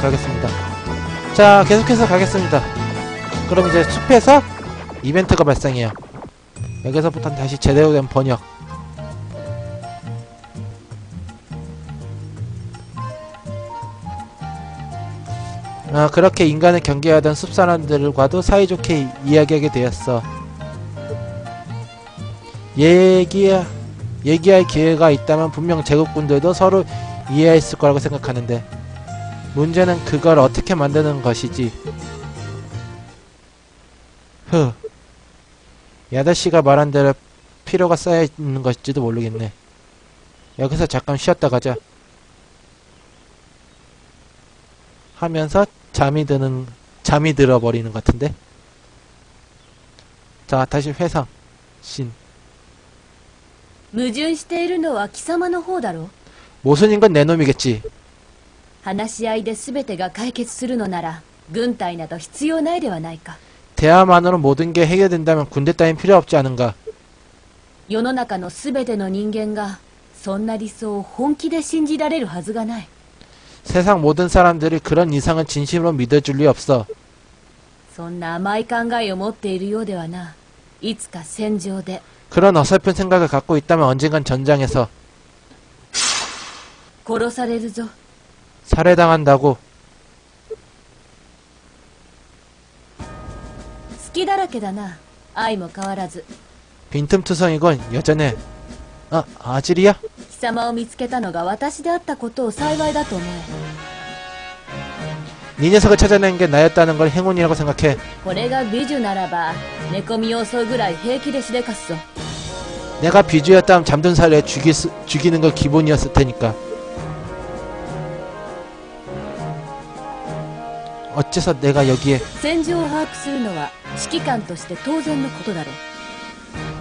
가겠습니다. 자, 계속해서 가겠습니다. 그럼 이제 숲에서 이벤트가 발생해요. 여기서부터는 다시 제대로 된 번역. 그렇게 인간을 경계하던 숲사람들과도 사이좋게 이야기하게 되었어. 얘기할 기회가 있다면 분명 제국군들도 서로 이해했을 거라고 생각하는데 문제는 그걸 어떻게 만드는 것이지. 야다씨가 말한 대로 필요가 쌓여있는 것일지도 모르겠네. 여기서 잠깐 쉬었다 가자 하면서 잠이 들어버리는 것 같은데. 자, 다시 회상 신. 矛盾しているのは貴様の方だろう。 모순인 건 내 놈이겠지. 話し合いで全てが解決するのなら軍隊など必要ないではないか。 대화만으로 모든 게 해결된다면 군대 따윈 필요 없지 않은가. 世の中の全ての人間がそんな理想を本気で信じられるはずがない。 세상 모든 사람들이 그런 이상을 진심으로 믿어줄 리 없어. そんな甘い考えを持っているようではな。いつか戦場で 그런 어설픈 생각을 갖고 있다면 언젠간 전장에서 殺されるぞ。 살해당한다고. 好きだらけだな。愛も変わらず。 빈틈투성이건 여전해. 아질이야? 貴様を見つけたのが私であったことを幸いだと思え。 네 녀석을 찾아낸 게 나였다는 걸 행운이라고 생각해. これが美女ならば寝込みを襲うぐらい平気でしでかすぞ。 내가 비주였다면 잠든 사이에 죽이는 거 기본이었을 테니까. 어째서 내가 여기에. 戦場を把握するのは指揮官として当然のことだろう。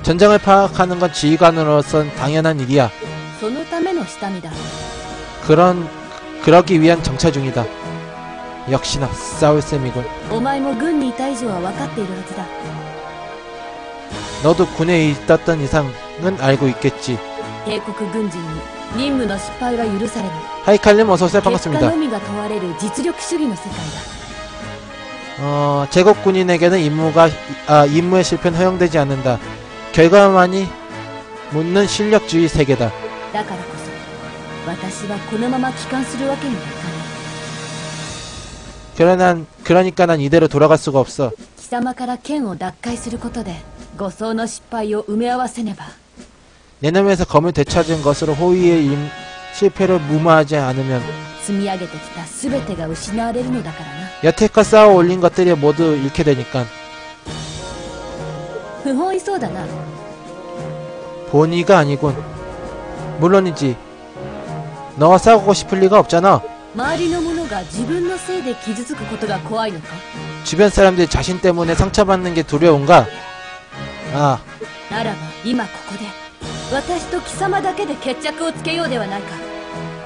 전장을 파악하는 건 지휘관으로선 당연한 일이야. そのための下見だ。 그러기 위한 정차 중이다. 역시나 싸울 셈이군. お前も軍にいた以上は分かっているはずだ。 너도 군에 있었던 이상은 알고 있겠지. 帝国軍人に任務の失敗は許されない。 하이칼님 어서오세요. 結果 반갑습니다. のみが問われる実力主義の世界だ。 제국 군인에게는 임무의 실패는 허용되지 않는다. 결과만이 묻는 실력주의 세계다. だからこそ私はこのまま帰還するわけにはいかない。 그러니까 난 이대로 돌아갈 수가 없어. 貴様から剣を奪回することで護送の失敗を埋め合わせねば。 내 놈에서 검을 되찾은 것으로 호위의 실패를 무마하지 않으면 積み上げてきた全てが失われるのだからな。 여태껏 쌓아 올린 것들이 모두 잃게 되니까. 不本意そうだな。 본의가 아니군. 물론이지. 너와 싸우고 싶을 리가 없잖아. 周りの者が自分のせいで傷つくことが怖いのか。 주변 사람들이 자신 때문에 상처받는 게 두려운가? ならば今ここで私と貴様だけで決着をつけようではないか。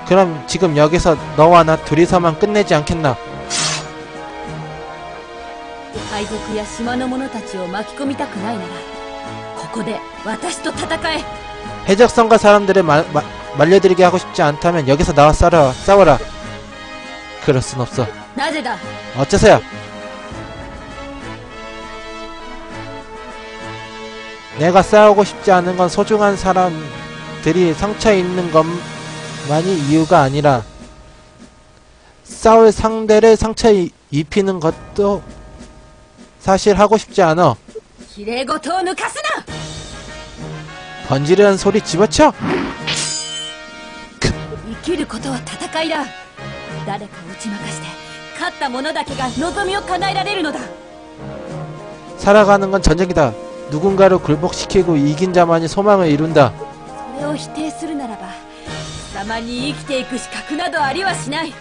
그럼 지금 여기서 너와 나 둘이서만 끝내지 않겠나? 海賊や島の者たちを巻き込みたくないならここで私と戦え。 해적선과 사람들을 말려들이게 하고 싶지 않다면 여기서 나와 싸워라. 그럴 순 없어. なぜだ。 어째서야? 내가 싸우고 싶지 않은 건 소중한 사람들이 상처 있는 것만이 이유가 아니라 싸울 상대를 상처 입히는 것도 사실 하고 싶지 않아. 綺麗事を抜かすな。 번지르는 소리 집어쳐! 生きることは戦いだ。誰かを打ち負かして勝った者だけが望みを叶えられるのだ。 살아가는 건 전쟁이다. 누군가를 굴복시키고 이긴 자만이 소망을 이룬다. それを否定するならば貴様に生きていく資格などありはしない。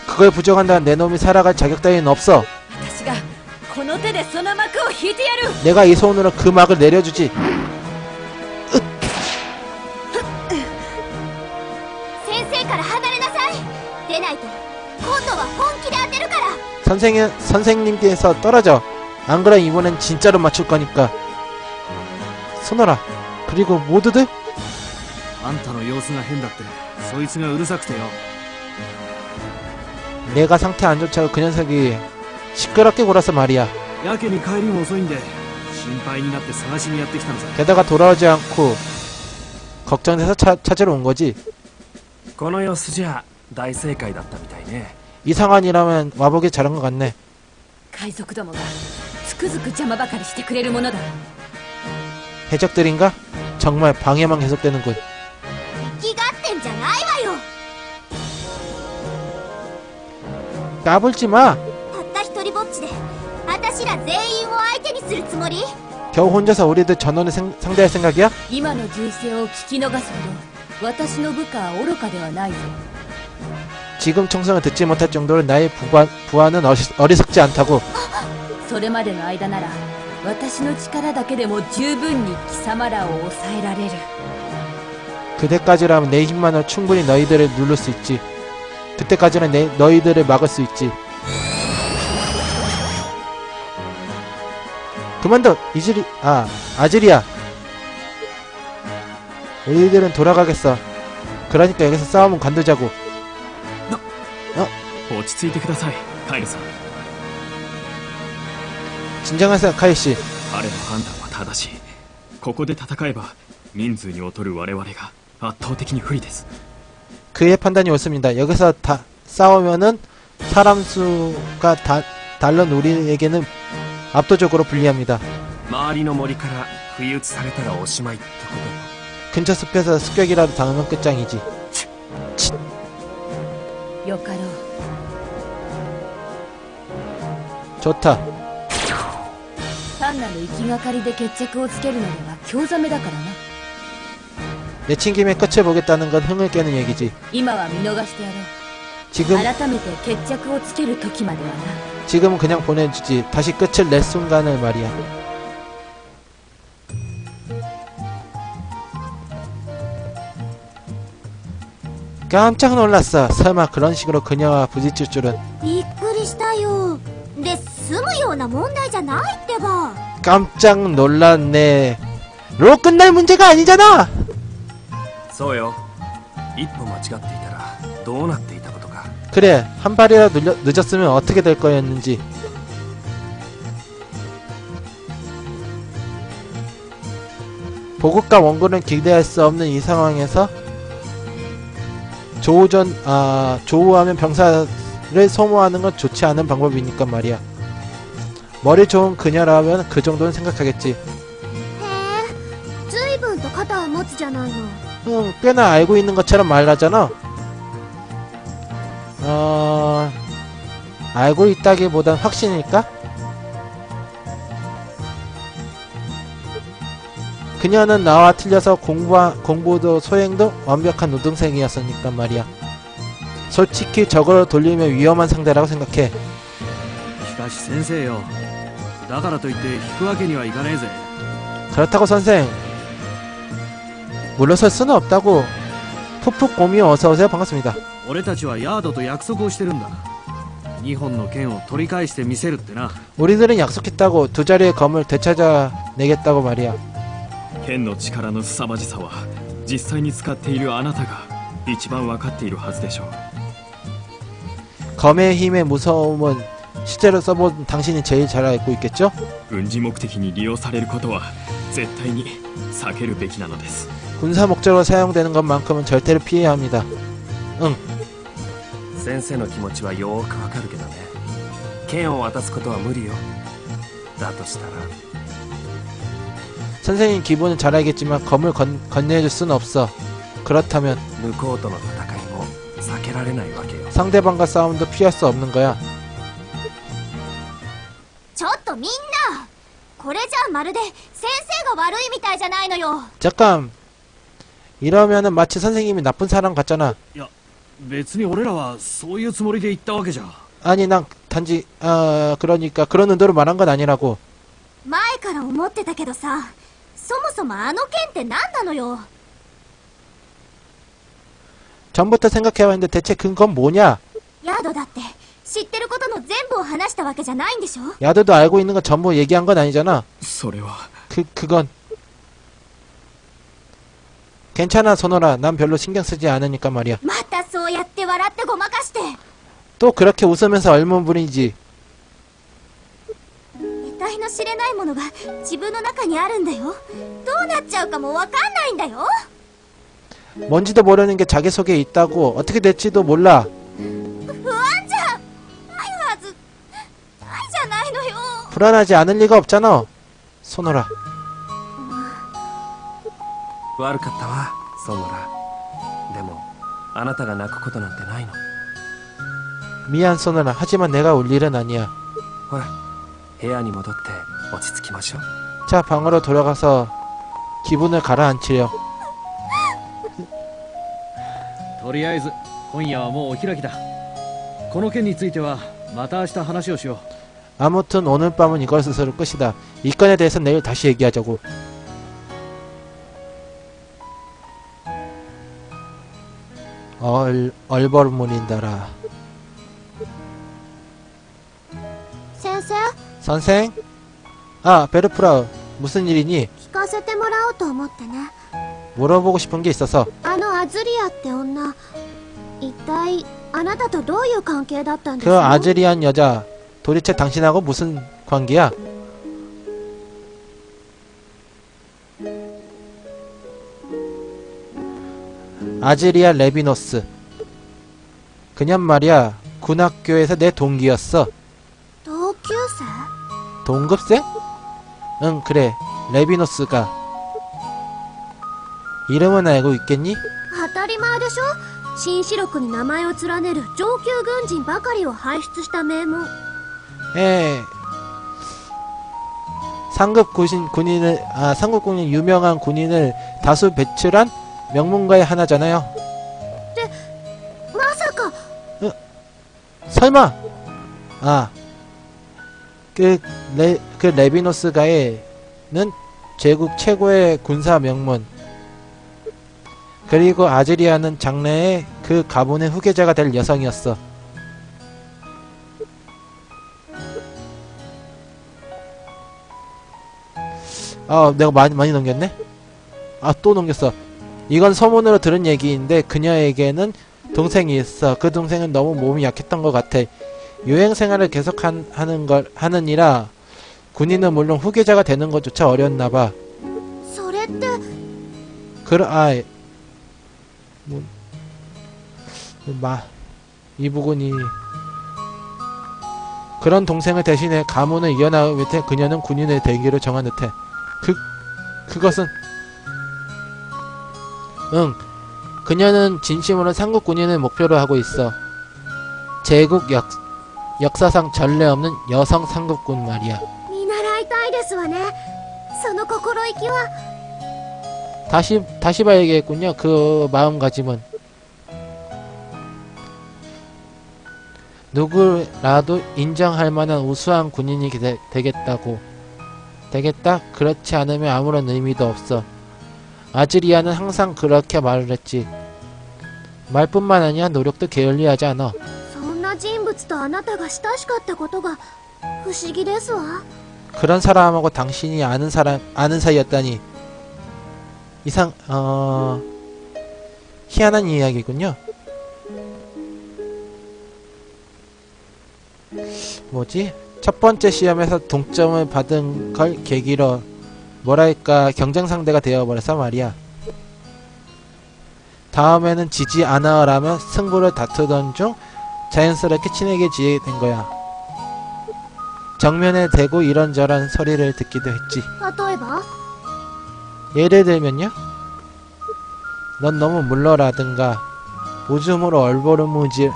그걸 부정한다면 내 놈이 살아갈 자격 따위는 없어. 私がこの手でその幕を引いてやる。 내가 이 손으로 그 막을 내려주지. 先生から離れなさい。出ないと今度は本気で当てるから。 선생님께서 떨어져. 안 그럼 이번엔 진짜로 맞출 거니까. 손어라. 그리고 모두들 あんたの様子が変だってそいつがうるさくてよ。 내가 상태 안 좋자고 그 녀석이 시끄럽게 굴어서 말이야. やけに帰りも遅いんで心配になって探しにやってきたのさ。 게다가 돌아오지 않고 걱정돼서 찾으러 온 거지. この様子じゃ大正解だったみたいね。 이 상황이라면 와보기 잘한 것 같네. 海賊どもがつくづく邪魔ばかりしてくれるものだ。 해적들인가? 정말 방해만 계속되는군. 気がってんじゃないわよ。 까불지 마. たった一人ぼっちで私ら全員を相手にするつもり？ 겨우 혼자서 우리들 전원을 상대할 생각이야? 今の銃声を聞き逃すほど私の部下は愚かではないぞ。 지금 청성을 듣지 못할 정도로 나의 부하는 어리석지 않다고. それまでの間なら私の力だけでも十分に貴様らを抑えられる。 그때까지라면 내 힘만으로 충분히 너희들을 누를 수 있지. 그때까지는 너희들을 막을 수 있지. 그만둬! 아즈리야. 우리들은 돌아가겠어. 그러니까 여기서 싸움은 관두자고. 落ち着いてくださいカイルさん。 진정하세요, 카이씨. 彼の判断は正しい。ここで戦えば人数に劣る我々が圧倒的に不利です。 그의 판단이 옳습니다. 여기서 싸우면은 사람 수가 다른 우리에게는 압도적으로 불리합니다. 周りの森から不意打ちされたらおしまいってこと。 근처 숲에서 습격이라도 당하면 끝장이지. よかろう。 좋다. 単なる行きがかりで決着をつけるのでは興ざめだからな。 내친김에 끝을 보겠다는 건 흥을 깨는 얘기지. 今は見逃してやろう。 지금 改めて決着をつける時まではな。 지금은 그냥 보내주지. 다시 끝을 낼 순간을 말이야. 깜짝 놀랐어. 설마 그런 식으로 그녀와 부딪힐 줄은. びっくりしたよ。で済むような問題じゃないってば。 깜짝 놀랐네. 로 끝날 문제가 아니잖아. そうよ。一歩間違っていたらどうなっていたことか。 그래, 한 발이라도 늦었으면 어떻게 될 거였는지. 보급과 원고는 기대할 수 없는 이 상황에서 조우하면 병사를 소모하는 건 좋지 않은 방법이니까 말이야. 머리 좋은 그녀라면 그 정도는 생각하겠지. へえ、随分と肩を持つじゃないの。 응, 꽤나 알고 있는 것처럼 말하잖아. 알고 있다기보단 확신일까? 그녀는 나와 틀려서 공부도 소행도 완벽한 노동생이었으니까 말이야. 솔직히 저걸 돌리면 위험한 상대라고 생각해. しかし先生よ。だからといって引くわけにはいかねえぜ。 그렇다고 선생, 물러설 수는 없다고. 푹푹 곰이요, 어서오세요. 반갑습니다. 俺たちはヤードと約束をしてるんだ。2本の剣を取り返してみせるってな。 우리들은 약속했다고. 두 자리의 검을 되찾아내겠다고 말이야. 剣の力の凄まじさは実際に使っているあなたが一番分かっているはずでしょう。 검의 힘의 무서움은 실제로 써본 당신이 제일 잘 알고 있겠죠? 軍事目的に利用されることは絶対に避けるべきなのです。 군사 목적으로 사용되는 것만큼은 절대로 피해야 합니다. 응. 先生の気持ちはよーくわかるけどね。剣を渡すことは無理よ。だとしたら 선생님 기분은 잘 알겠지만 검을 건네줄 수는 없어. 그렇다면 向こうとの戦いも避けられないわけよ。 상대방과 싸움도 피할 수 없는 거야. ちょっとみんな、これじゃまるで先生が悪いみたいじゃないのよ。 잠깐. 이러면은 마치 선생님이 나쁜 사람 같잖아. いや、別に俺らはそういうつもりで言ったわけじゃ。 아니 난 단지 그러니까 그런 의도로 말한 건 아니라고. 前から思ってたけどさ、そもそもあの剣って何なのよ。 전부터 생각해봤는데 대체 그건 뭐냐? ヤードだって知ってることの全部を話したわけじゃないんでしょ。 야도도 알고 있는 거 전부 얘기한 건 아니잖아. それは 그건 괜찮아 소노라. 난 별로 신경 쓰지 않으니까 말이야. またそうやって笑ってごまかして。또 그렇게 웃으면서 얼문분이지. 得体の知れないものが自分の中にあるんだよ。どうなっちゃうかもわかんないんだよ。 뭔지도 모르는 게 자기 속에 있다고. 어떻게 될지도 몰라. 不安じゃないはずないじゃないのよ。 불안하지 않을 리가 없잖아. 소노라. 悪かったわソノラ。でもあなたが泣くことなんてないの。 미안 소노라. 하지만 내가 울 일은 아니야. ほら部屋に戻って落ち着きましょう。 자, 방으로 돌아가서 기분을 가라앉히려. とりあえず今夜はもうお開きだ。この件についてはまた明日話をしよう。 아무튼 오늘 밤은 이것으로 끝이다. 이 건에 대해서 내일 다시 얘기하자고. 얼버무린다라. 先生 선생? 아, 베르프라우. 무슨 일이니? 聞かせてもらおうと思ってね。 물어보고 싶은 게 있어서. あのアズリアって女、一体あなたとどういう関係だったんです 그 か？ 아즈리안 여자 도대체 당신하고 무슨 관계야? 아즈리아 레비노스. 그년 말이야 군학교에서 내 동기였어. 同級生？ 동급생? 응, 그래. 레비노스가. 이름은 알고 있겠니? 当たり前でしょ。新四六に名前を連ねる上級軍人ばかりを輩出した名門。 상급 상급 군인 유명한 군인을 다수 배출한 명문가의 하나잖아요. まさか 설마. 아, 그 레비노스가에는 제국 최고의 군사 명문. 그리고 아즈리아는 장래에 그 가문의 후계자가 될 여성이었어. 아, 내가 많이 넘겼네? 아, 또 넘겼어. 이건 소문으로 들은 얘기인데 그녀에게는 동생이 있어. 그 동생은 너무 몸이 약했던 것 같아. 유행 생활을 계속 하느니라 군인은 물론 후계자가 되는 것조차 어려웠나봐. それって 이 부분이 그런 동생을 대신해 가문을 이어나가기 위해 그녀는 군인의 되기로 정한 듯해. 그것은 응, 그녀는 진심으로 상급 군인을 목표로 하고 있어. 제국 역사상 전례 없는 여성 상급군 말이야. 見習いたいですわね。その心意気は。 다시 봐야겠군요. 그 마음가짐은. 누구라도 인정할 만한 우수한 군인이 되겠다? 그렇지 않으면 아무런 의미도 없어. 아즈리아는 항상 그렇게 말을 했지. 말뿐만 아니라 노력도 게을리하지 않아. そんな人物とあなたが親しかったことが不思議ですわ。 그런 사람하고 당신이 아는 사이였다니. 희한한 이야기군요. 뭐지? 첫 번째 시험에서 동점을 받은 걸 계기로 뭐랄까 경쟁 상대가 되어버려서 말이야. 다음에는 지지 않아라며 승부를 다투던 중 자연스럽게 친해지게 된 거야. 정면에 대고 이런저런 소리를 듣기도 했지. 例えば 예를 들면요. 넌 너무 물러라든가 웃음으로 얼버무리지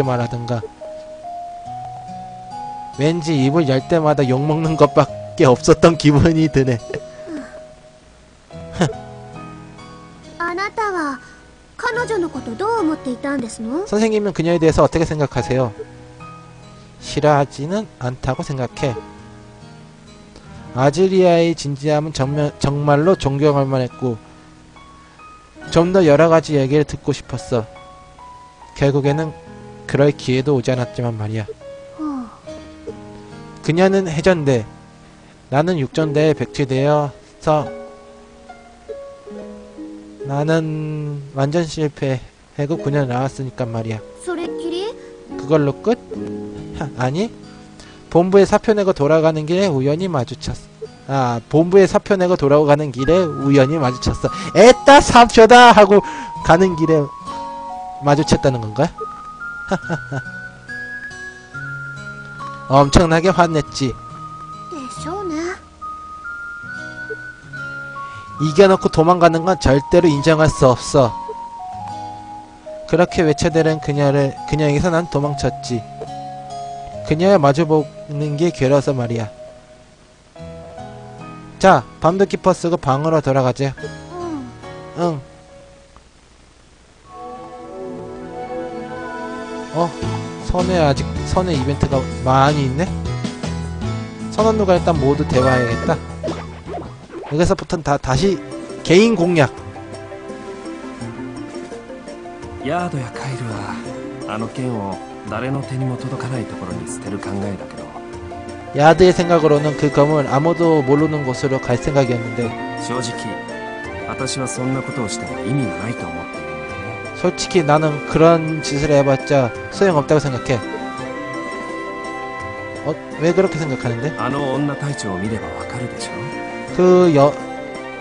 마라든가 왠지 입을 열 때마다 욕먹는 것밖에 없었던 기분이 드네. あなたは彼女のことどう思っていたんですの？ 선생님은 그녀에 대해서 어떻게 생각하세요? 싫어하지는 않다고 생각해. 아즈리아의 진지함은 정말로 존경할 만했고 좀 더 여러가지 얘기를 듣고 싶었어. 결국에는 그럴 기회도 오지 않았지만 말이야. 그녀는 해전대, 나는 육전대에 배치되어서 나는 완전 실패하고 그녀는 나왔으니까 말이야. それっき 그걸로 끝? 아니, 본부에 사표 내고 돌아가는 길에 우연히 마주쳤어. 아, 본부에 사표 내고 돌아가는 길에 우연히 마주쳤어. 에따 사표다 하고 가는 길에 마주쳤다는 건가? 엄청나게 화냈지. でしょうね。 이겨놓고 도망가는 건 절대로 인정할 수 없어. 그렇게 외쳐대는 그녀에게서 난 도망쳤지. 그녀와 마주보는 게 괴로워서 말이야. 자, 밤도 깊어 쓰고 방으로 돌아가자. うん。 응. 선회 이벤트가 많이 있네? 선언누가 일단 모두 대화해야겠다. 여기서부터는 다시 개인 공략. ヤードやカイルはあの剣を誰の手にも届かないところに捨てる考えだけど 야드의 생각으로는 그 검을 아무도 모르는 곳으로 갈 생각이었는데 正直私はそんなことをしても意味がないと思っているんだよね 솔직히 나는 그런 짓을 해봤자 소용없다고 생각해. 왜 그렇게 생각하는데? あの女隊長を見ればわかるでしょ 그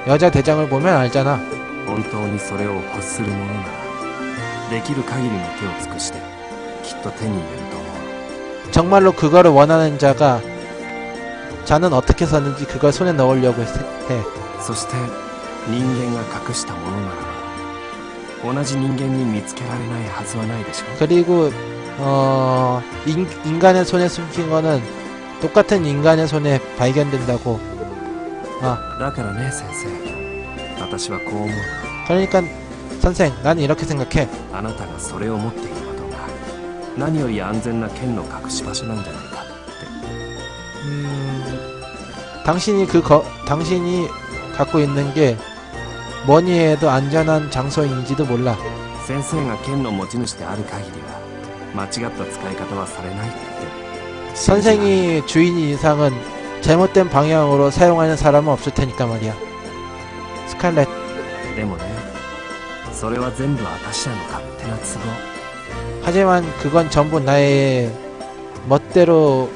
여자 대장을 보면 알잖아. 本当にそれを欲する者ならできる限りの手を尽くしてきっと手に入れると思う 정말로 그거를 원하는 자는 어떻게 해서든지 그걸 손에 넣으려고 해. そして人間が隠したものならば同じ人間に見つけられないはずはないでしょ 그리고 인간의 손에 숨긴 거는 똑같은 인간의 손에 발견된다고. だからね先生私はこう思う 그러니까 선생, 나는 이렇게 생각해. あなたがそれを持っていることが何より安全な剣の隠し場所なんじゃないかって 당신이 갖고 있는 게 뭐니 해도 안전한 장소인지도 몰라. 先生が剣の持ち主である限りは間違った使い方はされないって 선생이 주인이 이상은 잘못된 방향으로 사용하는 사람은 없을 테니까 말이야. 스칼렛. でもねそれは全部私らの勝手な都合 하지만 그건 전부 나의 멋대로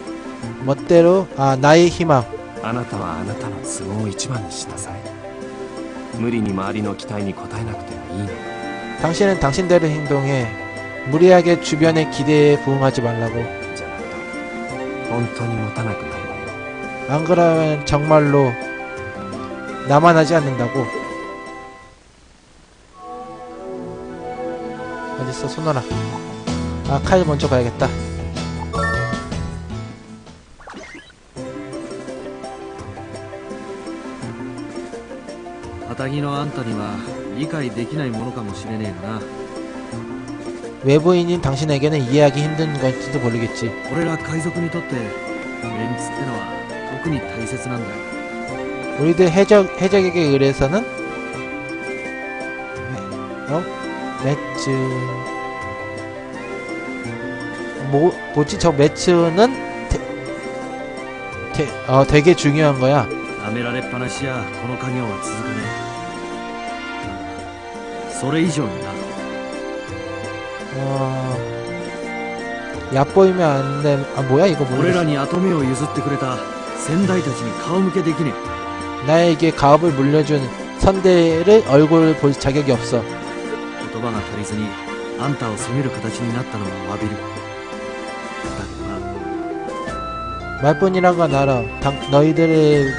나의 희망. あなたはあなたの都合を一番にしなさい無理に周りの期待に応えなくてもいいの 당신은 당신대로 행동해. 무리하게 주변의 기대에 부응하지 말라고. じゃないと本当に持たなくなるわよ 안 그러면 정말로 나만 하지 않는다고. 어딨어 손어라. 카일 먼저 가야겠다. 片木のあんたには理解できないものかもしれねえがな 외부인인 당신에게는 이해하기 힘든 건지도 모르겠지. 俺ら海賊にとってメンツってのは特に大切なんだよ 우리들 해적에게 의해서는 매츠 뭐지 저 매츠는 되게 중요한 거야. 舐められっぱなしやこの家業は続かねえそれ以上にな 얕보이면 안 돼. 뭐야 이거 俺ら 모르겠어. に跡目を譲ってくれた先代たちに顔向けできね 나에게 가업을 물려준 선대를 얼굴 볼 자격이 없어. え言葉が足りずにあんたを責める形になったのは詫びるだけどな 말뿐이란 건 알아. 너희들을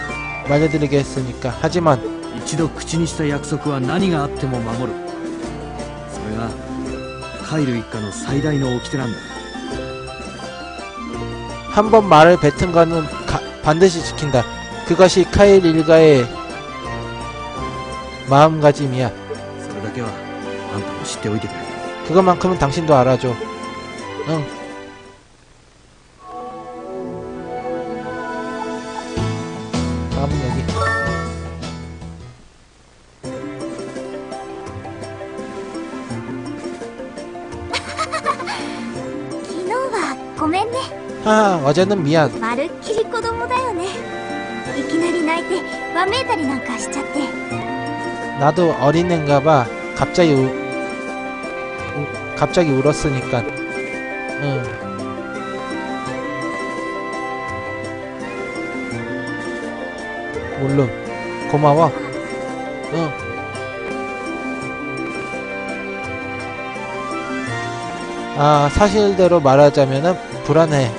말려드리게 했으니까. 하지만 一度口にした約束は何があっても守るそれがカイル一家の最大の掟なんだ 한 번 말을 뱉은 거는 반드시 지킨다. 그것이 카일 일가의 마음가짐이야. それだけはあんたも知っておいてくれ 그것만큼은 당신도 알아줘. 응. 다음은 여기. 昨日はごめんね。 하하, 어제는 미안. まるっきり子供だよね。いきなり泣いてわめいたりなんかしちゃって。 나도 어린애인가봐. 갑자기 울었으니까. 응. 물론 고마워. 응. 아, 사실대로 말하자면은 불안해.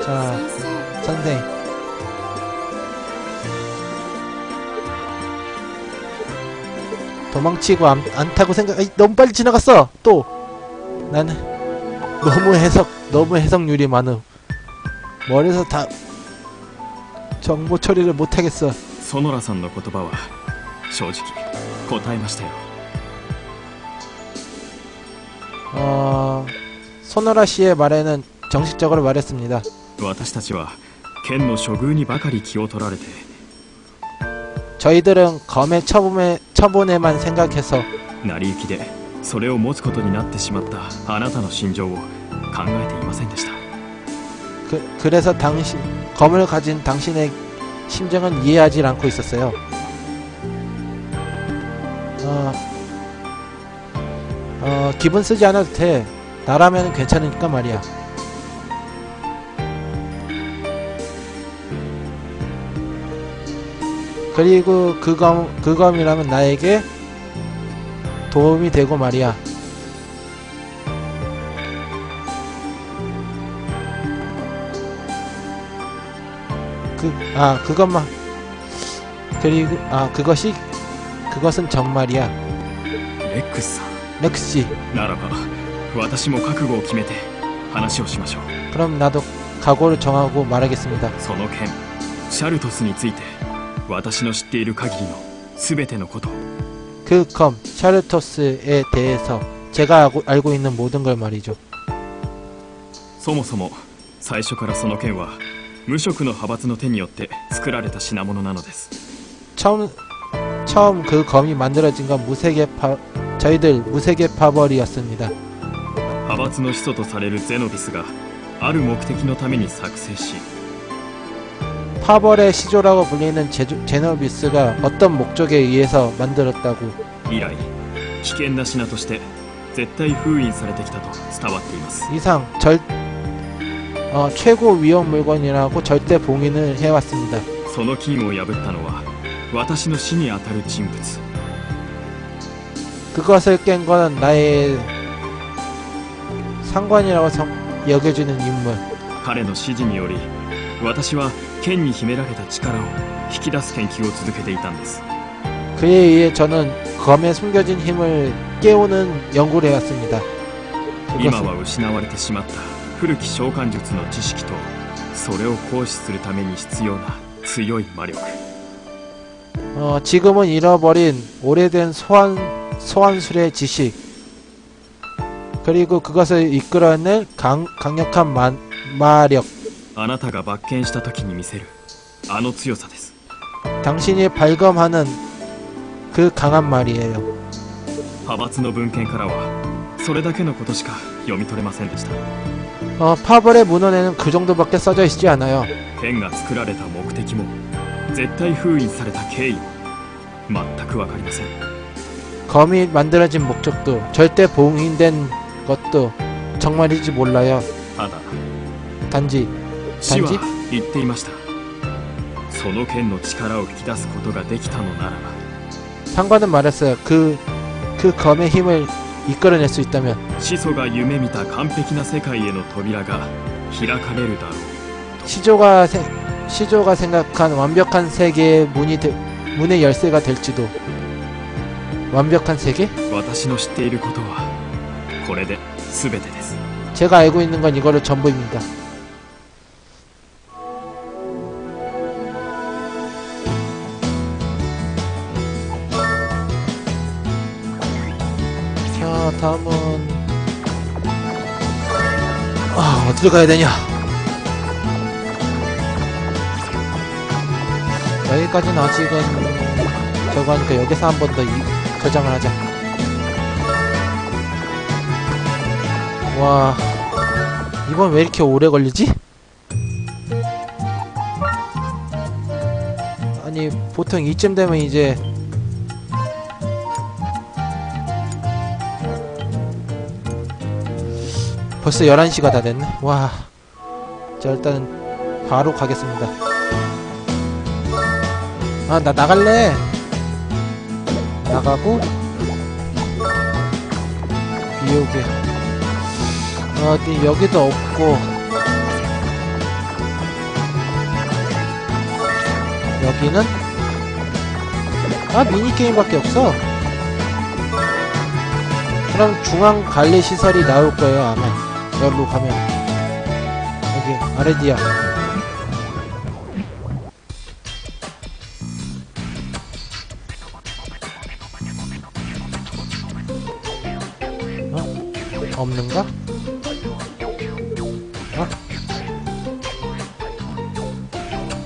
자, 先生 선생. 도망치고 않다고 생각. 아이, 너무 빨리 지나갔어. 또 나는 너무 해석률이 많음. 머리에서 다 정보 처리를 못하겠어. 園田さんの言葉は正直答えましたよ。 소노라 씨의 말에는 정식적으로 말했습니다. 私たちは剣の処遇にばかり気を取られて 저희들은 검의 처분에만 생각해서 成り行きでそれを持つことになってしまったあなたの心情を考えていませんでした。 그래서 검을 가진 당신의 심정은 이해하지 않고 있었어요. 기분 쓰지 않아도 돼. 나라면 괜찮으니까 말이야. 그리고 그 검이라면 나에게 도움이 되고 말이야. 그것만. 그리고 그것은 정말이야. レックスさん 렉시. ならば私も覚悟を決めて話をしましょう。 그럼 나도 각오를 정하고 말하겠습니다. その件シャルトスについて私の知っている限りの全てのこと 그 검 샤르토스에 대해서 제가 알고 있는 모든 걸 말이죠. そもそも最初からその剣は無職の派閥の手によって作られた品物なのです。 처음 그 검이 만들어진 건 저희들 무세계 파벌이었습니다. 派閥の始祖とされるゼノビスがある目的のために作成し 파벌의 시조라고 불리는 제노비스가 어떤 목적에 의해서 만들었다고 以来危険な品として絶対封印されてきたと伝わっています。 이상 최고 위험 물건이라고 절대 봉인을 해왔습니다. その金を破ったのは私の死にあたる人物 그것을 깬 건 나의 상관이라고 여겨지는 인물. 彼の指示により私は剣に秘められた力を引き出す研究を続けていたんです。 그에 의해 저는 검에 숨겨진 힘을 깨우는 연구를 해왔습니다. 今は失われてしまった古き召喚術の知識とそれを行使するために必要な強い魔力 지금은 잃어버린 오래된 소환술의 지식 그리고 그것을 이끌어낼 강력한 마력 あなたが抜剣した時に見せるあの強さです。 당신이 발검하는 그 강한 말이에요. 派閥の文献からはそれだけのことしか読み取れませんでした。 파벌의 문헌에는 그 정도밖에 써져 있지 않아요. 剣が作られた目的も絶対封印された経緯も全くわかりません。 검이 만들어진 목적도 절대 봉인된 것도 정말인지 몰라요. ただ 단지 死は言っていました。その剣の力を引き出すことができたのならば 상관은 말했어요. 그 검의 힘을 이끌어낼 수 있다면 始祖が夢見た完璧な世界への扉が開かれるだろう。 시조가 생각한 완벽한 세계의 문의 열쇠가 될지도. 완벽한 세계? 私の知っていることはこれで全てです。 제가 알고 있는 건 이거를 전부입니다. 자, 다음은 어디로 가야 되냐? 여기까지는 아직은 저거 하니까 여기서 한 번 더 저장을 하자. 와, 이번 왜 이렇게 오래 걸리지? 아니, 보통 이쯤 되면 이제 벌써 11시가 다 됐네. 와. 자, 일단은 바로 가겠습니다. 아, 나 나갈래. 나가고 비옥에 어디 여기도 없고 여기는 아 미니게임밖에 없어. 그럼 중앙관리시설이 나올 거예요 아마. 여기로 가면 여기 아레디아. 없는가? 어?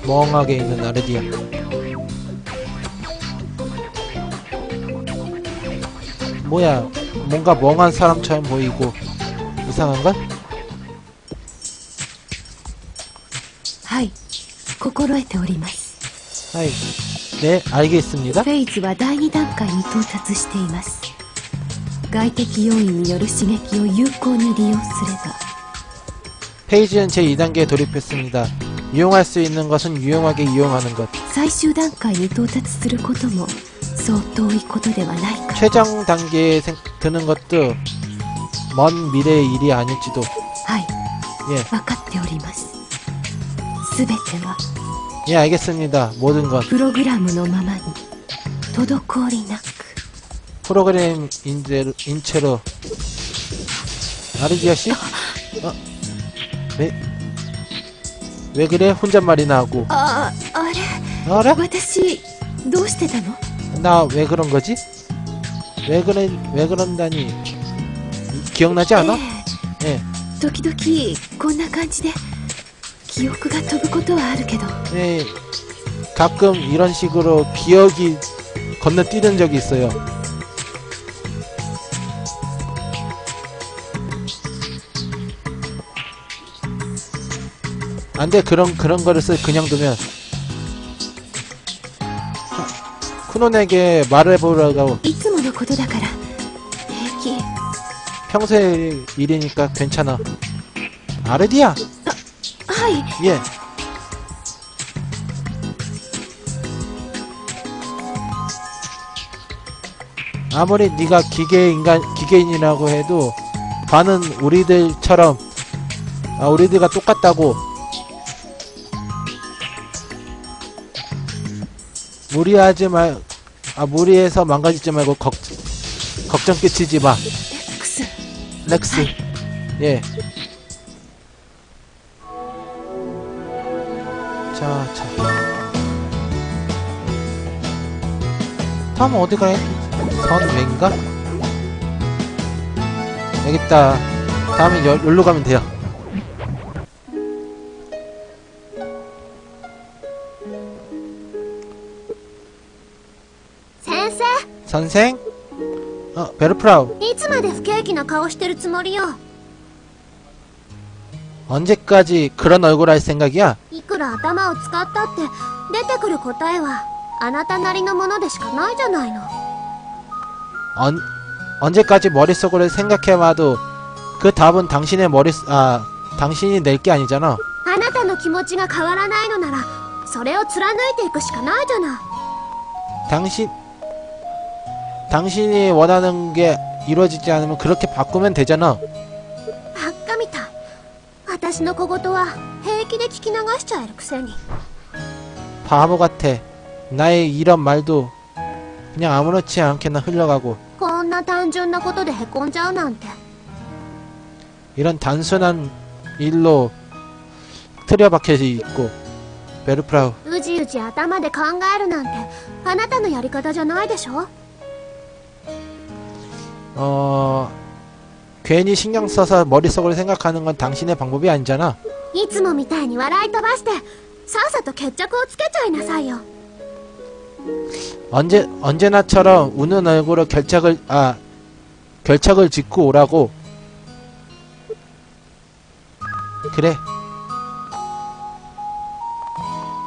멍하게 있는 아레디아. 뭐야, 뭔가 멍한 사람처럼 보이고 이상한걸? はい心得ております 하이. 네, 알겠습니다. フェイズは第2段階に到達しています。外的要因による刺激を有効に利用すれば 페이지는 제2단계에 돌입했습니다. 이용할 수 있는 것은 유용하게 이용하는 것. 最終段階に到達することもそう遠いことではないか。 최종 단계에 드는 것도 먼 미래의 일이 아닐지도. はい 예, 分かっております。すべては 예, 알겠습니다. 모든 건 プログラムのままに滞りなく 프로그램 인체로. 아르디아 씨? 왜 그래? 혼잣말이나 하고. あれ 알아? 私どうしてたの 나 왜 그런 거지? 왜 그런다니. 기억나지 않아? え 예, 時々こんな感じで記憶が飛ぶことはあるけど 예. 가끔 이런 식으로 기억이 건너뛰는 적이 있어요. 안 돼, 그런 거를 그냥 두면. 쿠논에게 말해보라고. いつものことだから平気 평소의 일이니까 괜찮아. 아르디아! はい 예. 아무리 네가 기계인이라고 해도 반은 우리들처럼 우리들과 똑같다고. 무리해서 망가지지 말고 걱정 끼치지 마. クス 렉스. 예. 자. 다음은 어디 가야? 선 왼가? 여깄다. 다음엔 여기로 가면 돼요. 선생? 베르프라우. いつまで不景気な顔してるつもりよ。 언제까지 그런 얼굴 할 생각이야? いくら頭を使ったって出てくる答えはあなたなりのものでしかないじゃないの。 언제까지 머릿속으로 생각해봐도 그 답은 당신이 낼 게 아니잖아. あなたの気持ちが変わらないのならそれを貫いていくしかないじゃない。 당신이 원하는 게 이루어지지 않으면 그렇게 바꾸면 되잖아. ばっかみたい。私の小言は平気で聞き流しちゃえるくせに。 바보 같아. 나의 이런 말도 그냥 아무렇지 않게나 흘러가고. こんな単純なことでへこんじゃうなんて。 이런 단순한 일로 틀어박혀 있고. 베르프라우. うじうじ頭で考えるなんてあなたのやり方じゃないでしょ。 괜히 신경 써서 머릿속으로 생각하는 건 당신의 방법이 아니잖아. いつもみたいに笑い飛ばしてさっさと決着をつけちゃいなさいよ。 언제나처럼 우는 얼굴로 결착을 짓고 오라고. 그래.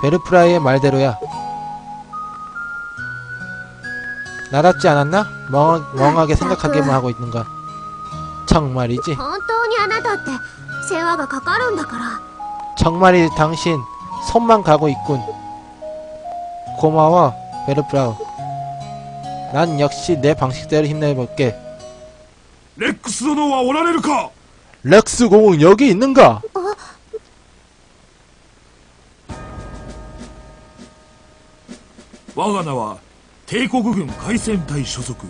베르프라이의 말대로야. 나답지 않았나? 멍하게 생각하기만 하고 있는 거. 정말이지? 本当にあなたって世話がかかるんだから。 정말이 당신 손만 가고 있군. 고마워 베르브라우. 난 역시 내 방식대로 힘내볼게. レックス殿はおられるか。 렉스 공은 여기 있는가? 我が名は帝国軍海戦隊所属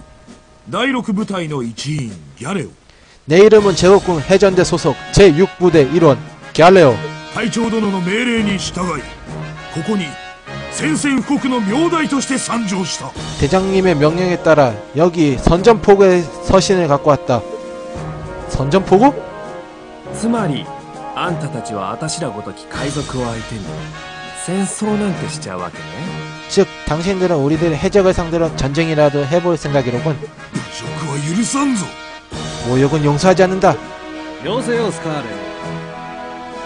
第6部隊の一員ギャレオ。 내 이름은 제국군 해전대 소속 제6부대 1원 갸레오. 隊長殿の命令に従いここに宣戦布告の名代として参上した。 대장님의 명령에 따라 여기 선전포고의 서신을 갖고 왔다. 선전포고? つまりあんたたちはあたしらごとき海賊を相手に戦争なんてしちゃうわけね。 즉 당신들은 우리들의 해적을 상대로 전쟁이라도 해볼 생각이로군. 侮辱は許さんぞ。 모욕은 용서하지 않는다. よせよスカーレ。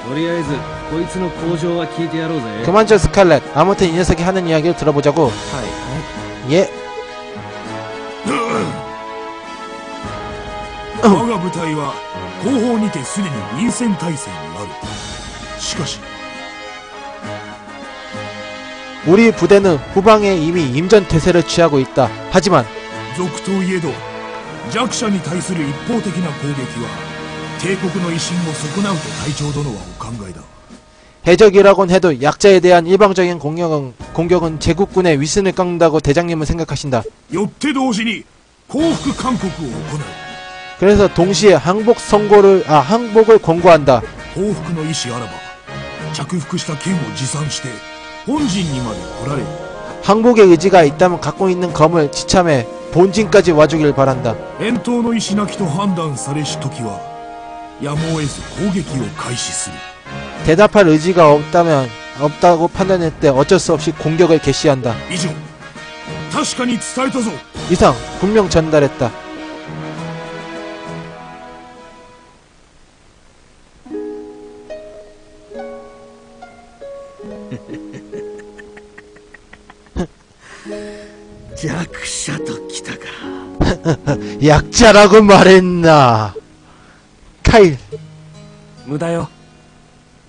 とりあえずこいつの口上は聞いてやろうぜ。 그만 좀 스칼렛. 아무튼 이 녀석이 하는 이야기를 들어보자고. はいはい。 예. 我が部隊は後方にてすでに臨戦態勢にある。しかし 우리 부대는 후방에 이미 임전태세를 취하고 있다. 하지만 賊といえど弱者に対する一方的な攻撃は帝国の威信を損なうと隊長殿はお考えだ。 해적이라곤 해도 약자에 대한 일방적인 공격은 제국군의 위선을 깎는다고 대장님은 생각하신다. よって同時に降伏勧告を行う。 그래서 동시에 항복을 권고한다. 報復の意思あらば着服した剣を持参して本陣にまで来られる。 항복의 의지가 있다면 갖고 있는 검을 지참해 본진까지 와주길 바란다. 遠投の意思なきと判断されし時はやむを得ず攻撃を開始する。 대답할 의지가 없다고 판단할 때 어쩔 수 없이 공격을 개시한다. 以上確かに伝えたぞ。 이상 분명 전달했다. 약자라고 말했나. 카일. 無駄よ。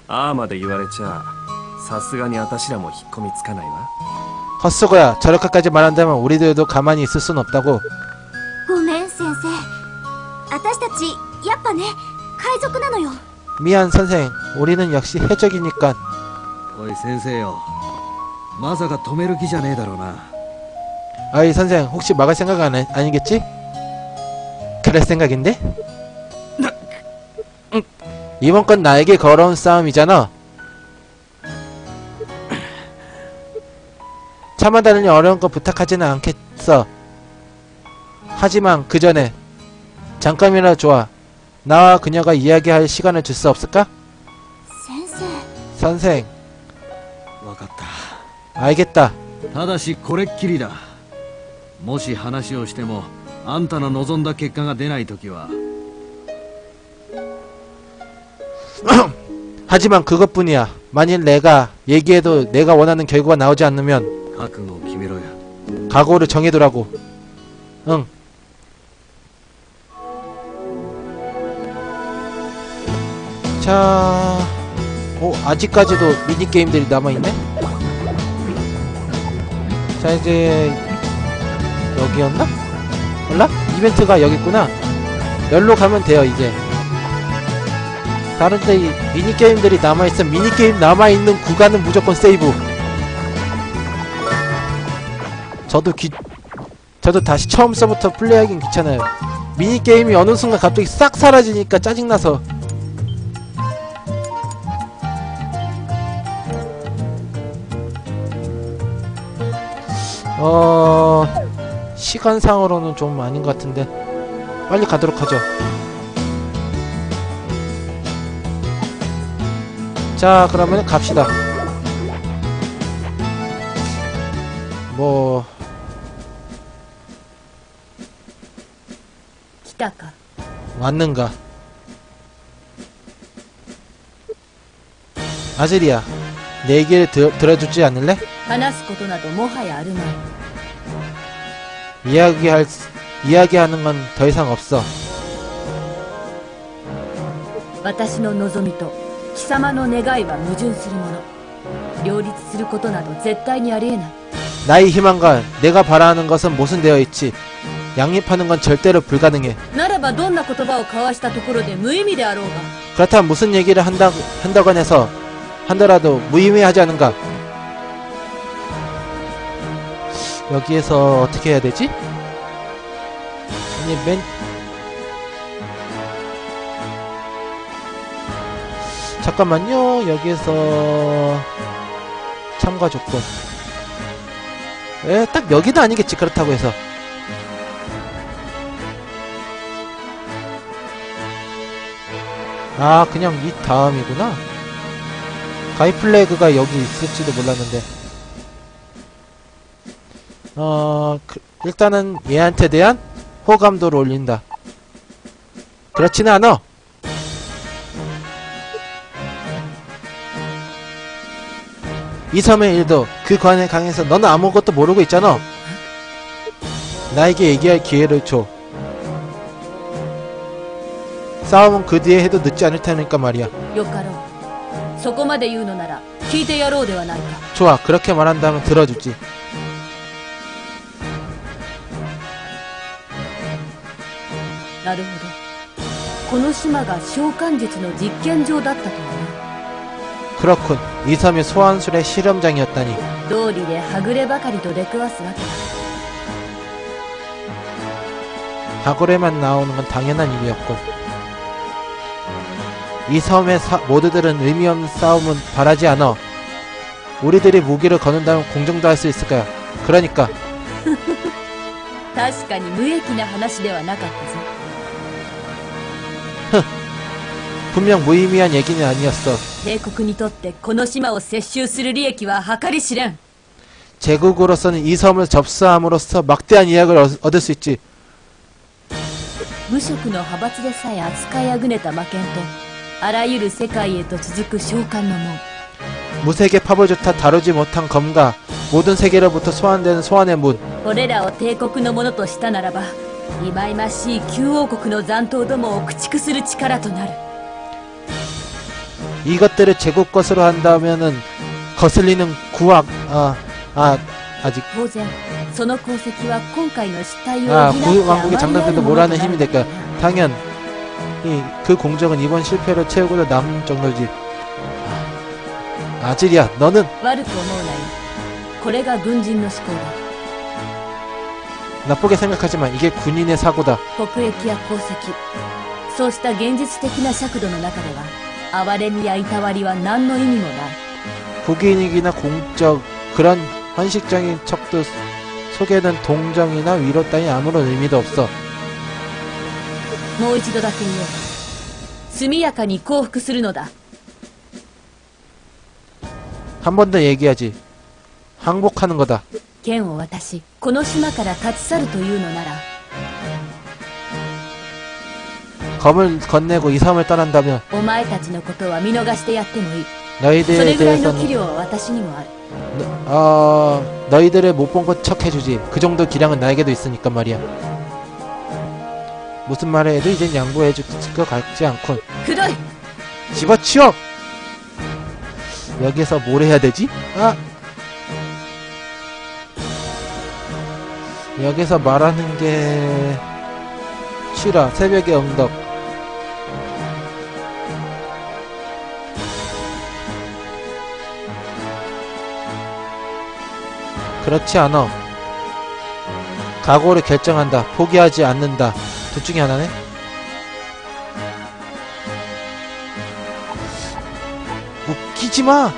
ああまで言われちゃさすがにあたしらも引っ込みつかないわ。 헛수고야. 저렇게까지 말한다면 우리들도 가만히 있을 순 없다고. ごめん先生。私たちやっぱね海賊なのよ。 미안 선생. 우리는 역시 해적이니까. おい先生よ。まさか止める気じゃねえだろうな。 아이 선생 혹시 막을 생각 아니겠지? 그럴 생각인데? 이번 건 나에게 걸어온 싸움이잖아. 참아달라니 어려운 거 부탁하지는 않겠어. 하지만 그 전에 잠깐이라도 좋아. 나와 그녀가 이야기할 시간을 줄 수 없을까? 先生。 선생 わかった。 알겠다. ただしこれっきりだ。もし話をしてもあんたの望んだ結果が出ないときは 하지만 그것뿐이야. 만일 내가 얘기해도 내가 원하는 결과가 나오지 않으면 覚悟を決めろよ。 각오를 정해두라고. 응. 자, 아직까지도 미니게임들이 남아있네? 자, 이제 여기였나? 몰라? 이벤트가 여기있구나. 여기로 가면 돼요 이제. 다른데 이 미니게임들이 남아있어. 미니게임 남아있는 구간은 무조건 세이브. 저도 다시 처음서부터 플레이하긴 귀찮아요. 미니게임이 어느 순간 갑자기 싹 사라지니까 짜증나서. 시간상으로는 좀 아닌 것 같은데 빨리 가도록 하죠. 자, 그러면 갑시다. 뭐 来たか。 왔는가? 아즈리야, 내 얘기를 들어주지 않을래? 話すことなどもはやあるまい。 이야기하는 건 더 이상 없어. 私の望みと貴様の願いは矛盾するもの。両立することなど絶対にありえない。 나의 희망과 내가 바라는 것은 모순되어 있지. 양립하는 건 절대로 불가능해. ならばどんな言葉を交わしたところで無意味であろうが。 그렇다면 무슨 얘기를 한다고 해서 한더라도 무의미하지 않은가? 여기에서 어떻게 해야 되지? 아니 잠깐만요. 여기에서 참가 조건. 딱 여기는 아니겠지. 그렇다고 해서. 아, 그냥 이 다음이구나. 가이 플래그가 여기 있을지도 몰랐는데. 일단은 얘한테 대한 호감도를 올린다. 그렇지는 않아. 이 섬의 일도 그 관에 강해서 너는 아무것도 모르고 있잖아. 나에게 얘기할 기회를 줘. 싸움은 그 뒤에 해도 늦지 않을 테니까 말이야. よかろう。そこまで言うのなら聞いてやろうではないか。 좋아. 그렇게 말한다면 들어주지. なるほど。この島が召喚術の実験場だったとは 그렇군. 이 섬이 소환술의 실험장이었다니. な。道理ではぐればかりと出くわすわけだ。 하고래만 나오는 건 당연한 일이었군. 이 섬의 모두들은 의미 없는 싸움은 바라지 않아. 우리들이 무기를 거둔다면 공정도 할 수 있을 거야. 그러니까 確かに無益な話ではなかったぞ。 분명 무의미한 얘기는 아니었어. 帝国にとってこの島を接収する利益は計り知れん。 제국으로서는 이 섬을 접수함으로써 막대한 이익을 얻을 수 있지. 無職の派閥でさえ扱いあぐねた魔剣とあらゆる世界へと続く召喚の門。 무색의 팝을조차 다루지 못한 검과 모든 세계로부터 소환되는 소환의 문. これらを帝国のものとしたならば忌々しい旧王国の残党どもを駆逐する力となる。 이것들을 제국 것으로 한다면은 거슬리는 구악. 아직 当然その功績は今回の失態を補って 구왕국의 장단들도 몰아낸 힘이 될까. 당연 그 공적은 이번 실패로 채우고도 남은 정도지. 아질이야, 너는 悪く思うなよ。これが軍人の思考だ。 나쁘게 생각하지만 이게 군인의 사고다. 国益や功績、そうした現実的な尺度の中では哀れみやいたわりは何の意味もない。 국익이나 공적, 그런 현실적인 척도 속에는 동정이나 위로 따위 아무런 의미도 없어. もう一度だけ言おう。速やかに降伏するのだ。 한 번 더 얘기하지. 항복하는 거다. 剣を渡しこの島から立ち去るというのなら 검을 건네고 이 섬을 떠난다면 お前たちのことは見逃してやってもいい。そ 너희들에 れぐらいの器 대해서는 量は私にもある。 너희들을 못 본 것 척 해주지. 그 정도 기량은 나에게도 있으니까 말이야. 무슨 말을 해도 이젠 양보해줄 것 같지 않군. くどい。 집어치워! 여기서 뭘 해야 되지? 여기서 말하는 게 쉬라. 새벽의 언덕. 그렇지 않아. 각오를 결정한다. 포기하지 않는다. 둘 중에 하나네. 웃기지마.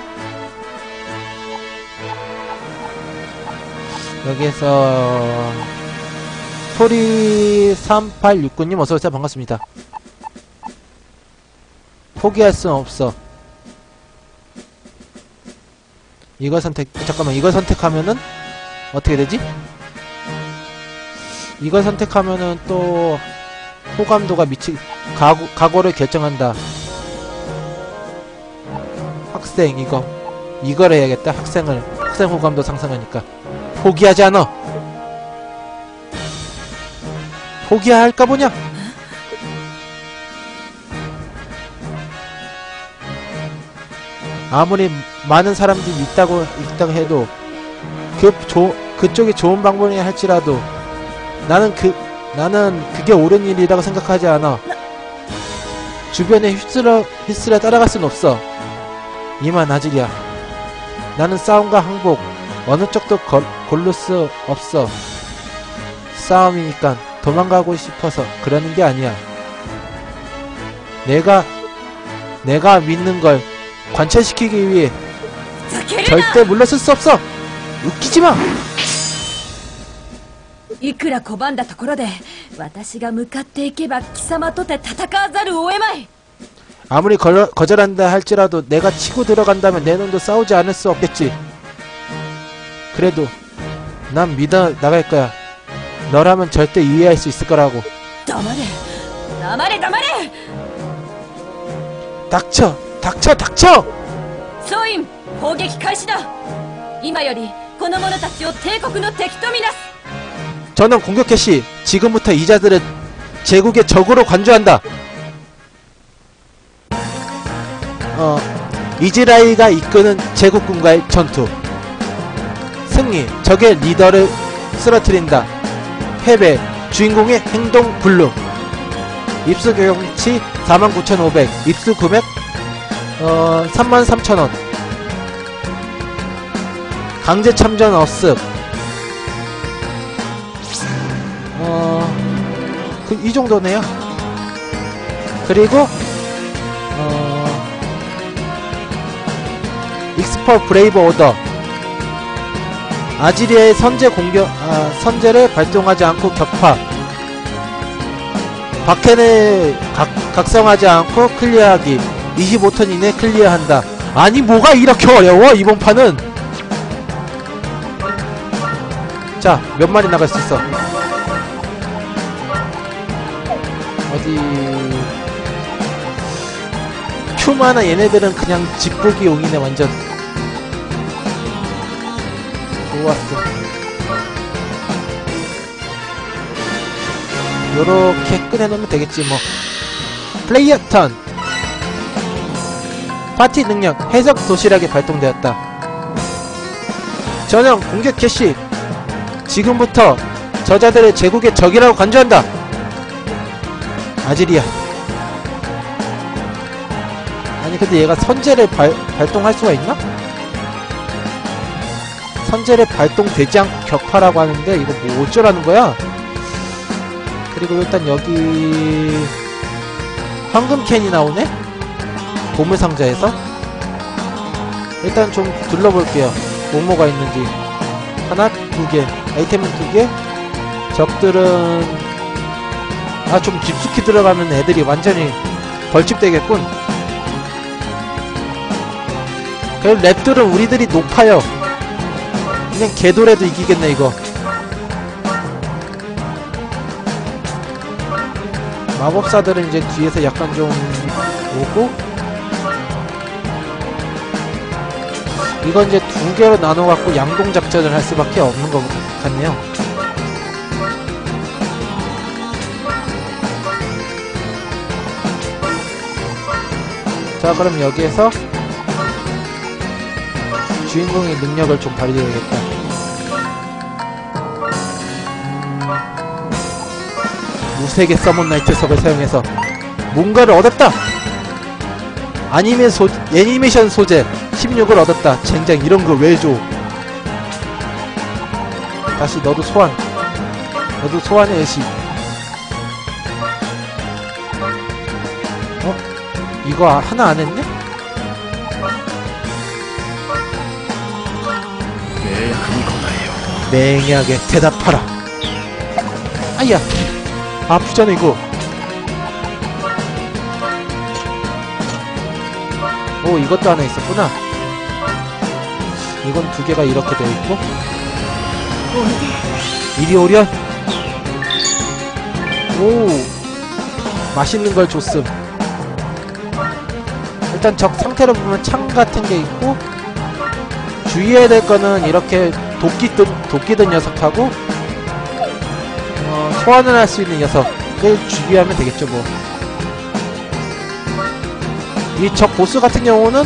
여기서 소리 3869님 어서오세요. 반갑습니다. 포기할 순 없어. 이걸 잠깐만, 이걸 선택하면은 어떻게 되지? 이걸 선택하면은 또 호감도가 각오를 결정한다. 학생 이걸 해야겠다. 학생 호감도 상승하니까. 포기하지 않아. 포기할까 보냐? 아무리 많은 사람들이 있다고 해도 그쪽이 좋은 방법이라 할지라도 나는 그게 옳은 일이라고 생각하지 않아. 주변에 휩쓸려 따라갈 순 없어. 이만 아질이야. 나는 싸움과 항복 어느 쪽도 고를 수 없어. 싸움이니까 도망가고 싶어서 그러는 게 아니야. 내가 믿는 걸 관철시키기 위해 절대 물러설 수 없어. 웃기지 마. いくら拒んだところで私が向かっていけば貴様とて戦わざるを得まい。 아무리 거절한다 할지라도 내가 치고 들어간다면 내 놈도 싸우지 않을 수 없겠지. 그래도 난 믿어 나갈 거야. 너라면 절대 이해할 수 있을 거라고. 黙れ黙れ黙れ。 닥쳐! 総員砲撃開始だ。今よりこの者たちを帝国の敵とみなす。 전원 공격 개시. 지금부터 이자들은 제국의 적으로 관주한다. 이즈라이가 이끄는 제국군과의 전투. 승리. 적의 리더를 쓰러뜨린다. 패배. 주인공의 행동 불능. 입수 경치 49,500. 입수 금액 33,000원. 강제 참전 어습. 이 정도네요. 그리고 익스퍼 브레이브 오더. 아지리아의 선제를 발동하지 않고 격파. 박캔을 각성하지 않고 클리어하기. 25턴 이내 클리어한다. 아니 뭐가 이렇게 어려워 이번 판은. 자, 몇 마리 나갈 수 있어. 어디 큐마나 얘네들은 그냥 짓보기 용이네 완전. 좋았어. 요렇게 꺼내놓으면 되겠지 뭐. 플레이어 턴. 파티 능력 해석 도시락이 발동되었다. 전형 공격 개시. 지금부터 저자들의 제국의 적이라고 간주한다. 아지리아. 아니 근데 얘가 선제를 발동할 수가 있나? 선제를 발동되지 않고 격파라고 하는데 이거 뭐 어쩌라는 거야? 그리고 일단 여기 황금 캔이 나오네? 보물상자에서? 일단 좀 둘러볼게요. 뭐가 있는지. 하나, 두 개. 아이템은 두 개. 적들은 좀 깊숙이 들어가면 애들이 완전히 벌집되겠군. 그리고 랩들은 우리들이 높아요. 그냥 개돌해도 이기겠네 이거. 마법사들은 이제 뒤에서 약간 좀 오고. 이건 이제 두 개로 나눠갖고 양동작전을 할 수밖에 없는 것 같네요. 자, 그럼 여기에서 주인공의 능력을 좀 발휘해야겠다. 무색의 서먼나이트석을 사용해서 뭔가를 얻었다! 애니메이션 소재 16을 얻었다. 젠장 이런 걸 왜 줘? 다시 너도 소환. 너도 소환의 의식. 이거 하나 안 했네? 맹약에 대답하라. 아야, 아프잖아 이거. 오, 이것도 하나 있었구나. 이건 두 개가 이렇게 되어 있고. 이리 오련. 오, 맛있는 걸 줬음. 일단 적 상태로 보면 창 같은 게 있고, 주의해야 될 거는 이렇게 도끼 든 녀석하고 소환을 할 수 있는 녀석을 주의하면 되겠죠 뭐. 이 적 보스 같은 경우는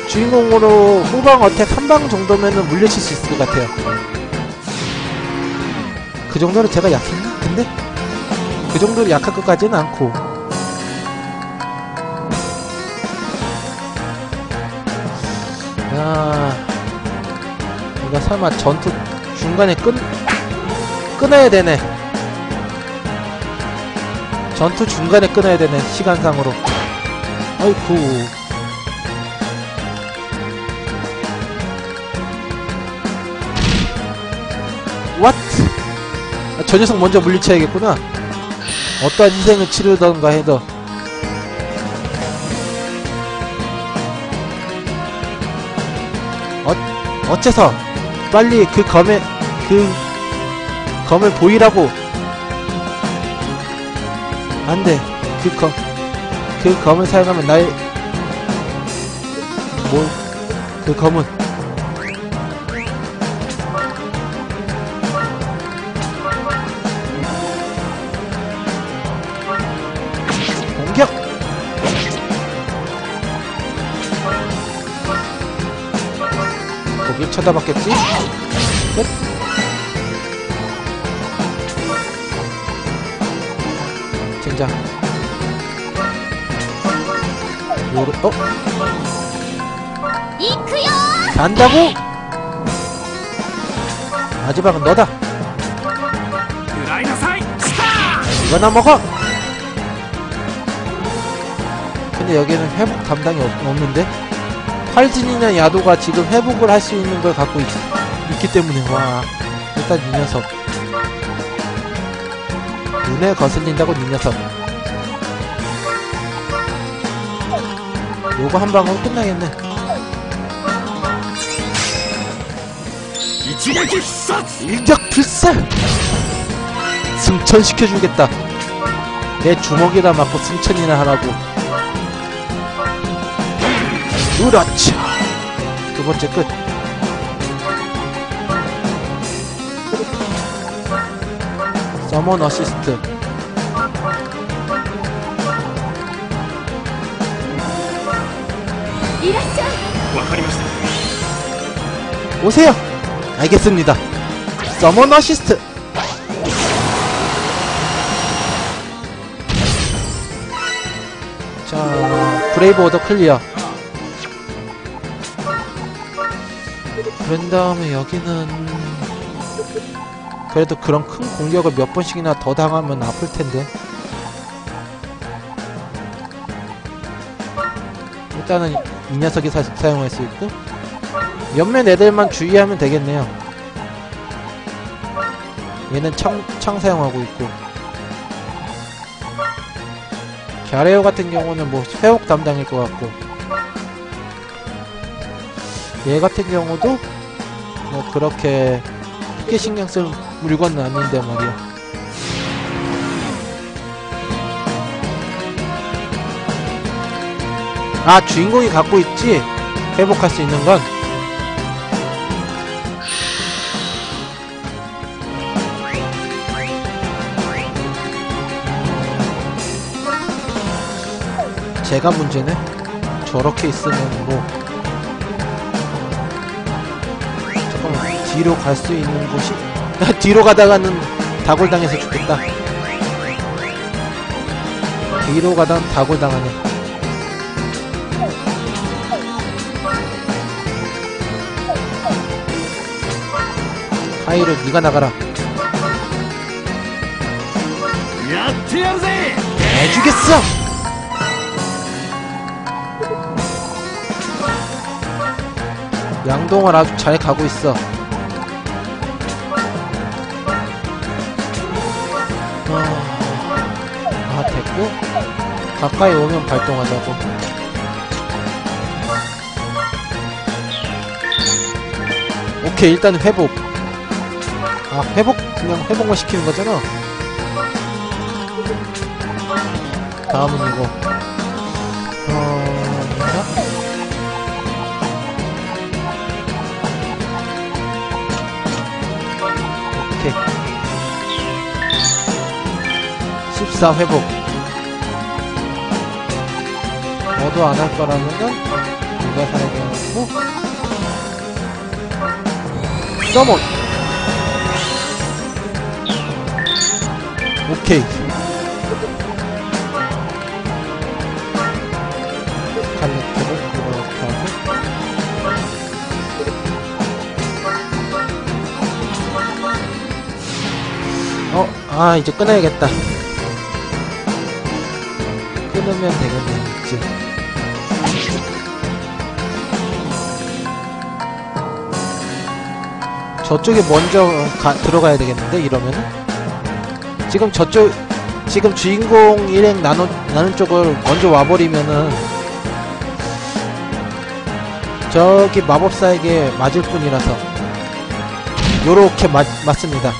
주인공으로 후방 어택 한 방 정도면은 물리칠 수 있을 것 같아요. 그 정도로 제가 약했나? 근데 그 정도로 약할 것까지는 않고. 야, 이거 설마 전투 중간에 끊어야 되네. 전투 중간에 끊어야 되네, 시간상으로. 아이쿠. 왓? 저 녀석 먼저 물리쳐야겠구나. 어떠한 희생을 치르던가 해도. 어째서 빨리 그 검을 보이라고. 안돼. 그 검을 사용하면 그 검은 공격! 거길 쳐다봤겠지? 끝! 젠장. 이크요! 간다고? 마지막은 너다. 이거나 먹어! 근데 여기는 회복 담당이 없는데? 활진이나 야도가 지금 회복을 할 수 있는 걸 갖고 있기 때문에. 와, 일단 이 녀석 눈에 거슬린다고. 이 녀석 요거 한 방으로 끝나겠네. 일격 필살! 승천시켜주겠다. 내 주먹에다 맞고 승천이나 하라고. 그렇죠. 두 번째 끝. 서먼 어시스트. 오세요. 알겠습니다. 서먼 어시스트. 자, 브레이브 오더 클리어. 그런 다음에 여기는 그래도 그런 큰 공격을 몇 번씩이나 더 당하면 아플 텐데. 일단은 이 녀석이 사용할 수 있고, 옆면 애들만 주의하면 되겠네요. 얘는 창 사용하고 있고, 갸레오 같은 경우는 뭐 회복 담당일 것 같고, 얘 같은 경우도 뭐 그렇게 크게 신경 쓸 물건은 아닌데 말이야. 아, 주인공이 갖고 있지? 회복할 수 있는 건. 제가 문제네. 저렇게 있으면 뭐 잠깐만, 뒤로 갈 수 있는 곳이 뒤로 가다가는 다골당해서 죽겠다. 뒤로 가다 다골당하네. 카이로 니가 나가라. 해주겠어. 양동을 아주 잘 가고 있어. 됐고, 가까이 오면 발동하자고. 오케이, 일단 회복. 아, 회복? 그냥 회복만 시키는 거잖아. 다음은 이거. 오케이. 14 회복. 너도 안 할 거라면은 누가 살게 해놓고 서몬. 오케이. 칼렉터를 이렇게 하고. 아, 이제 끊어야겠다. 끊으면 되겠네, 이제. 저쪽에 먼저 들어가야 되겠는데, 이러면은? 지금 주인공 일행 나눈 쪽을 먼저 와버리면은, 저기 마법사에게 맞을 뿐이라서, 요렇게 맞습니다.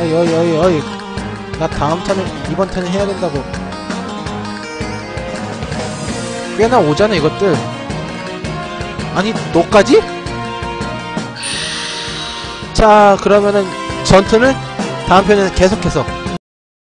어이. 나 이번 턴에 해야 된다고. 꽤나 오잖아, 이것들. 아니, 너까지? 자, 그러면은 전투는 다음 편에는 계속해서